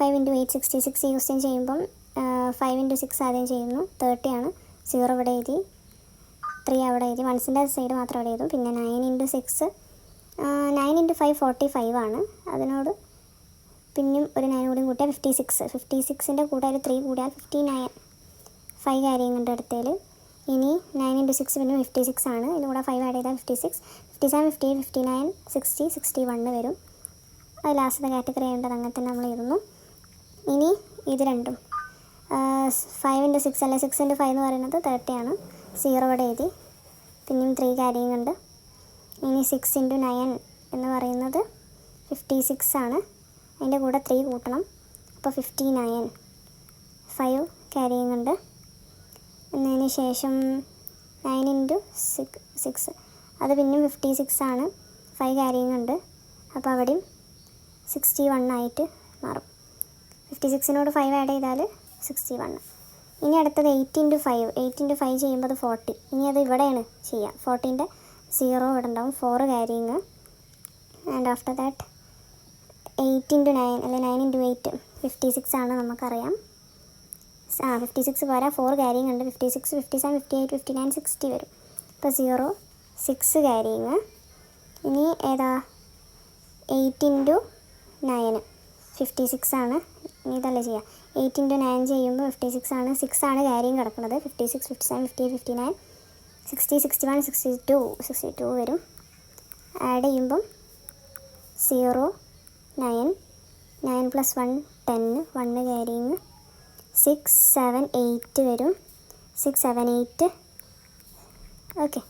25 × 8 66 ഈ ക്വസ്റ്റ്യൻ ചെയ്യുമ്പം 5 × 6 ആദ്യം ചെയ്യുന്നു, 30 ആണ്. 0 ഇവിടെ എഴുതി, 3 അവിടെ എഴുതി, വൺസിൻ്റെ സൈഡ് മാത്രം അവിടെ എഴുതും. പിന്നെ 9 × 6 9 × 5 45 ആണ്. അതിനോട് പിന്നെയും ഒരു 9 കൂടി കൂട്ടിയാൽ 56. 56ൻ്റെ കൂടെ ഒരു 3 കൂടിയാൽ 59. 5 കാര്യം കൊണ്ട് എടുത്തതിൽ. ഇനി 9 × 6 പിന്നെ 56 ആണ്. ഇതിൻ്റെ കൂടെ 5 ആഡ് ചെയ്താൽ 56, 57, 58, 59, 60, 61 വരും. അത് ലാസ്റ്റത്തെ കാറ്റഗറി ആയതുകൊണ്ട് അങ്ങനെ തന്നെ നമ്മൾ എഴുതുന്നു. ഇനി ഇത് രണ്ടും 5 × 6 അല്ലെ 6 × 5 എന്ന് പറയുന്നത് 30 ആണ്. 0 ഇവിടെ എഴുതി, പിന്നെയും 3 കാര്യം കൊണ്ട്. ഇനി 6 × 9 എന്ന് പറയുന്നത് 56 ആണ്. അതിൻ്റെ കൂടെ 3 കൂട്ടണം, അപ്പോൾ 59. 5 കാര്യം കൊണ്ട്. എന്നതിന് ശേഷം 9 × 6 അത് പിന്നെയും 56 ആണ്. 5 കാര്യം കൊണ്ട്, അപ്പോൾ അവിടെയും 61 ആയിട്ട് മാറും. 56നോട് 5 ആഡ് ചെയ്താൽ 61. ഇനി അടുത്തത് 8 × 5. 8 × 5 ചെയ്യുമ്പോൾ അത് 40. ഇനി അത് ഇവിടെയാണ് ചെയ്യുക. 40ൻ്റെ 0 ഇവിടെ ഉണ്ടാവും, 4 കാരിങ്. ആൻഡ് ആഫ്റ്റർ ദാറ്റ് 8 × 9 അല്ലെ 9 × 8 56 ആണ് നമുക്കറിയാം. 56 പോരാ, 4 കാരിങ് ഉണ്ട്. 56, 57, 58, 59, 60 വരും. അപ്പോൾ 0, 6 കാരിങ്. ഇനി ഏതാ 8 × 9 56 ആണ്. ഇനി ഇതല്ലേ ചെയ്യുക. 8 × 9 ചെയ്യുമ്പോൾ 56 ആണ്. 6 ആണ് കാര്യം കിടക്കുന്നത്. 56, 57, 58, 59, 60, 61, 62 വരും. ആഡ് ചെയ്യുമ്പം 0, 9, 9 + 1 10, 1 കാരിങ്. 6, 7, 8 വരും. 6, 7, 8. ഓക്കെ.